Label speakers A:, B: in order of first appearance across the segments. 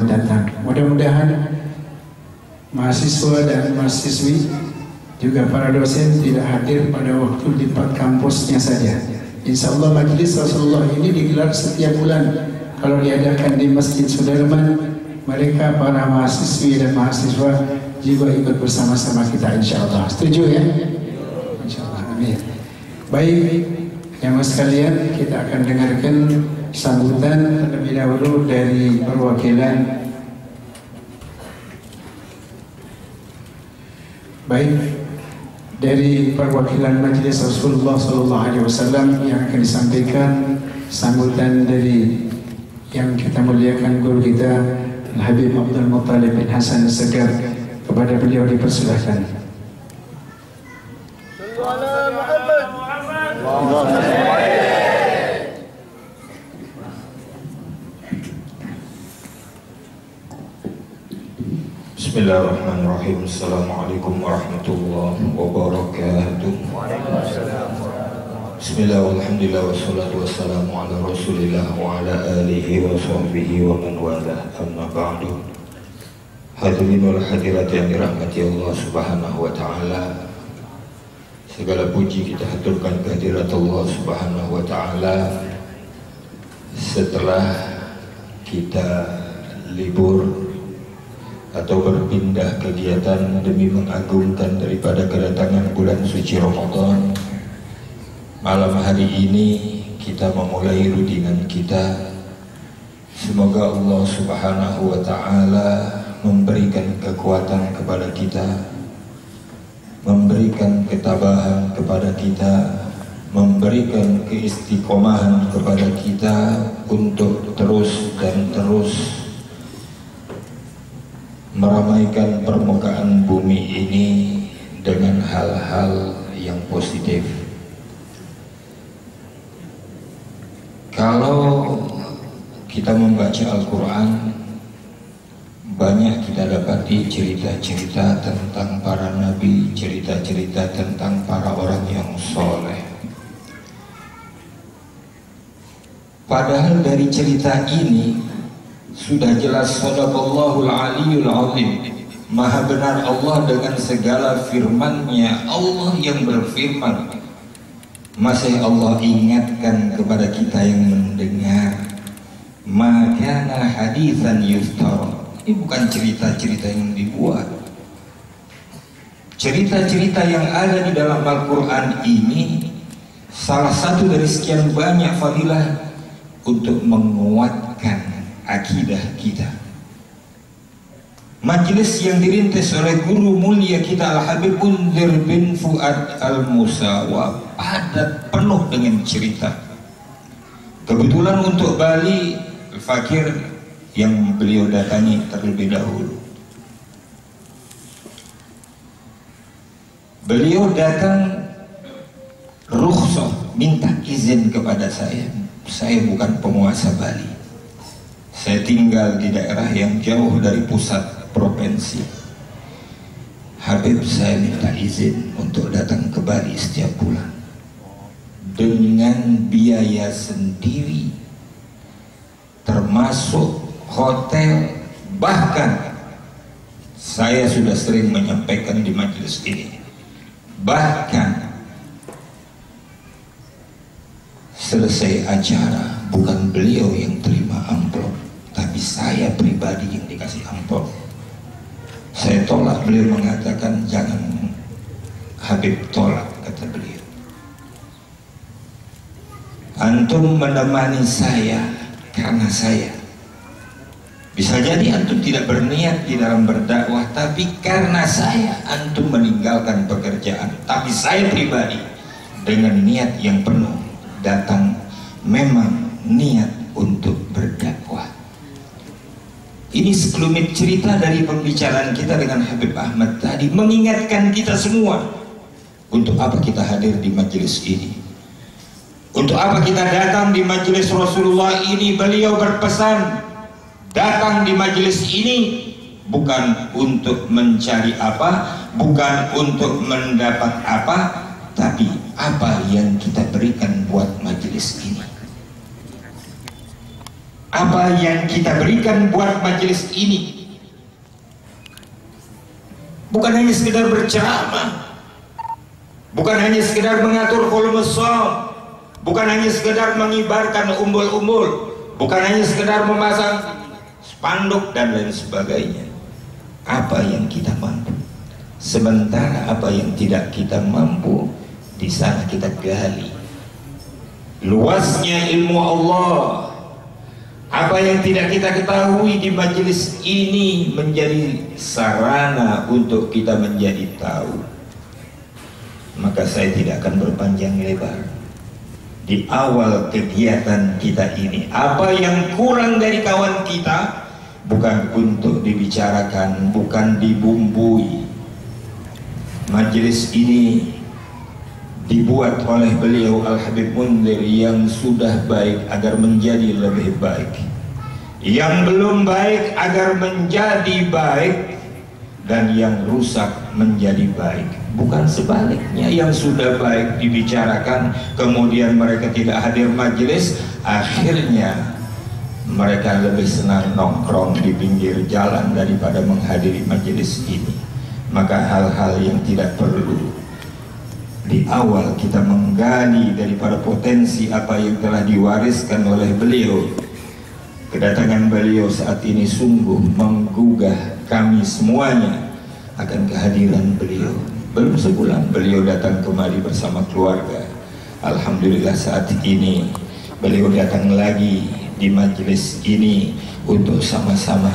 A: datang. Mudah-mudahan mahasiswa dan mahasiswi juga para dosen tidak hadir pada waktu di kampusnya saja. Insya Allah Majelis Rasulullah ini digelar setiap bulan. Kalau diadakan di Masjid Sudirman, mereka para mahasiswi dan mahasiswa juga ikut bersama-sama kita insya Allah. Setuju ya? Insya Allah. Amin. Baik, yang sekalian, kita akan dengarkan sambutan terlebih dahulu dari perwakilan. Baik, dari perwakilan Majelis Rasulullah SAW yang akan disampaikan sambutan dari yang kita muliakan guru kita Al-Habib Abdul Muttalib bin Hasan Segar. Kepada beliau dipersilahkan.
B: Bismillahirrahmanirrahim. Assalamualaikum warahmatullahi wabarakatuh. Bismillah, alhamdulillah, wassalatu wassalamu ala rasulillah wa ala alihi wa sahbihi wa man wala, amma ba'du. Hadirin wal hadirat yang dirahmati Allah subhanahu wa ta'ala, segala puji kita haturkan kehadirat Allah subhanahu wa ta'ala setelah kita libur atau berpindah kegiatan demi mengagungkan daripada kedatangan bulan suci Ramadan. Malam hari ini kita memulai rutinan kita. Semoga Allah subhanahu wa ta'ala memberikan kekuatan kepada kita, memberikan ketabahan kepada kita, memberikan keistiqomahan kepada kita untuk terus dan terus meramaikan permukaan bumi ini dengan hal-hal yang positif. Kalau kita membaca Al-Quran, banyak kita dapati cerita-cerita tentang para nabi, cerita-cerita tentang para orang yang soleh. Padahal dari cerita ini sudah jelas sadaqallahul aliyul azim, maha benar Allah dengan segala firman-Nya. Allah yang berfirman, masih Allah ingatkan kepada kita yang mendengar, maka haditsan yuftara. Ini bukan cerita-cerita yang dibuat. Cerita-cerita yang ada di dalam Al-Quran ini salah satu dari sekian banyak fadilah untuk menguatkan akidah kita. Majelis yang dirintis oleh guru mulia kita Al-Habib Unzir bin Fuad Al-Musawa padat penuh dengan cerita. Kebetulan untuk Bali, Fakir yang beliau datangi terlebih dahulu, beliau datang rukhsah, minta izin kepada saya. Saya bukan penguasa Bali, saya tinggal di daerah yang jauh dari pusat provinsi. Habib, saya minta izin untuk datang ke Bali setiap bulan dengan biaya sendiri, termasuk hotel. Bahkan saya sudah sering menyampaikan di majelis ini, bahkan selesai acara bukan beliau yang terima amplop, tapi saya pribadi yang dikasih amplop. Saya tolak, beliau mengatakan jangan Habib, tolak, kata beliau. Antum menemani saya karena saya. Bisa jadi antum tidak berniat di dalam berdakwah, tapi karena saya antum meninggalkan pekerjaan. Tapi saya pribadi dengan niat yang penuh datang, memang niat untuk berdakwah. Ini sekelumit cerita dari pembicaraan kita dengan Habib Ahmad tadi, mengingatkan kita semua untuk apa kita hadir di majelis ini, untuk apa kita datang di majelis Rasulullah ini. Beliau berpesan, datang di majelis ini bukan untuk mencari apa, bukan untuk mendapat apa, tapi apa yang kita berikan buat majelis ini. Apa yang kita berikan buat majelis ini bukan hanya sekedar berceramah, bukan hanya sekedar mengatur volume sound, bukan hanya sekedar mengibarkan umbul-umbul, bukan hanya sekedar memasang spanduk dan lain sebagainya. Apa yang kita mampu, sementara apa yang tidak kita mampu, di sana kita gali luasnya ilmu Allah. Apa yang tidak kita ketahui di majelis ini menjadi sarana untuk kita menjadi tahu. Maka saya tidak akan berpanjang lebar. Di awal kegiatan kita ini, apa yang kurang dari kawan kita bukan untuk dibicarakan, bukan dibumbui. Majelis ini dibuat oleh beliau Al-Habib Munzir yang sudah baik agar menjadi lebih baik, yang belum baik agar menjadi baik, dan yang rusak menjadi baik. Bukan sebaliknya, yang sudah baik dibicarakan kemudian mereka tidak hadir majelis, akhirnya mereka lebih senang nongkrong di pinggir jalan daripada menghadiri majelis ini. Maka hal-hal yang tidak perlu di awal kita menggali daripada potensi apa yang telah diwariskan oleh beliau. Kedatangan beliau saat ini sungguh menggugah kami semuanya akan kehadiran beliau. Belum sebulan beliau datang kemari bersama keluarga. Alhamdulillah saat ini beliau datang lagi di majelis ini untuk sama-sama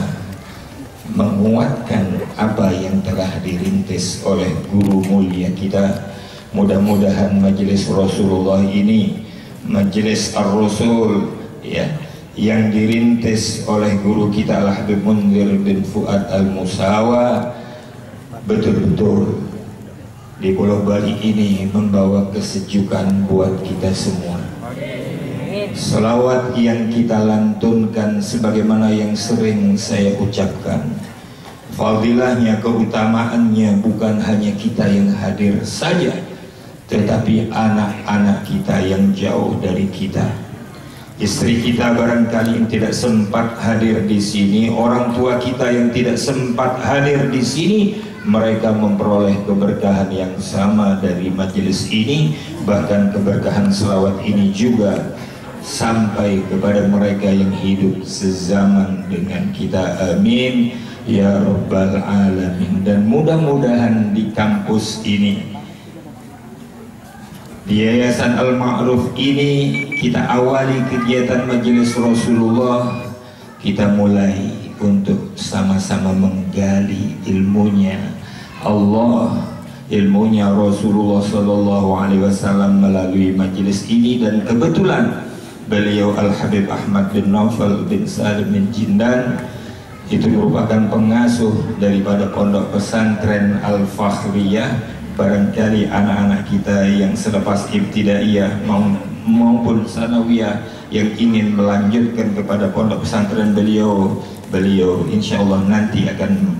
B: menguatkan apa yang telah dirintis oleh guru mulia kita. Mudah-mudahan majelis Rasulullah ini, majelis Ar-Rasul ya, yang dirintis oleh guru kita Al-Habib Munzir bin Fuad Al-Musawa, betul-betul di Pulau Bali ini membawa kesejukan buat kita semua. Selawat yang kita lantunkan sebagaimana yang sering saya ucapkan, fadilahnya, keutamaannya bukan hanya kita yang hadir saja, tetapi anak-anak kita yang jauh dari kita. Istri kita barangkali yang tidak sempat hadir di sini, orang tua kita yang tidak sempat hadir di sini, mereka memperoleh keberkahan yang sama dari majelis ini. Bahkan keberkahan selawat ini juga sampai kepada mereka yang hidup sezaman dengan kita. Amin ya rabbal alamin. Dan mudah-mudahan di kampus ini, di Yayasan Al-Ma'ruf ini, kita awali kegiatan majelis Rasulullah. Kita mulai untuk sama-sama menggali ilmunya Allah, ilmunya Rasulullah Sallallahu Alaihi Wasallam melalui majelis ini. Dan kebetulan beliau Al-Habib Ahmad bin Naufal bin Salim bin Jindan itu merupakan pengasuh daripada pondok pesantren Al-Fakhriyah. Barangkali anak-anak kita yang selepas ibtidaiyah maupun sanawiyah yang ingin melanjutkan kepada pondok pesantren beliau insyaallah nanti akan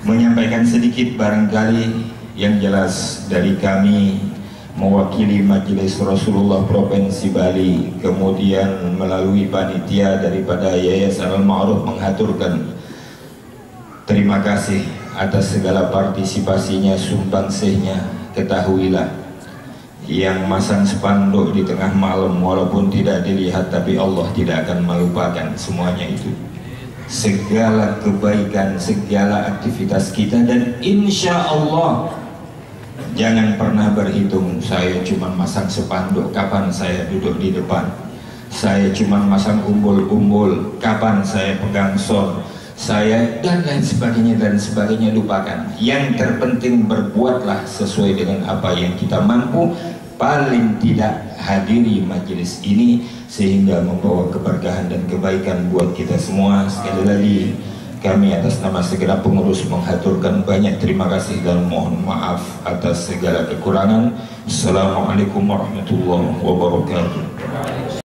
B: menyampaikan sedikit barangkali. Yang jelas dari kami mewakili Majelis Rasulullah Provinsi Bali, kemudian melalui panitia daripada Yayasan Al-Ma'ruf mengaturkan terima kasih atas segala partisipasinya, sumbangsihnya. Ketahuilah, yang masang spanduk di tengah malam walaupun tidak dilihat, tapi Allah tidak akan melupakan semuanya itu. Segala kebaikan, segala aktivitas kita, dan insya Allah jangan pernah berhitung saya cuma masang spanduk, kapan saya duduk di depan, saya cuma masang umbul-umbul, kapan saya pegang sound, saya dan lain sebagainya, lupakan. Yang terpenting berbuatlah sesuai dengan apa yang kita mampu, paling tidak hadiri majelis ini sehingga membawa keberkahan dan kebaikan buat kita semua. Sekali lagi kami atas nama segala pengurus menghaturkan banyak terima kasih dan mohon maaf atas segala kekurangan. Assalamualaikum warahmatullahi wabarakatuh.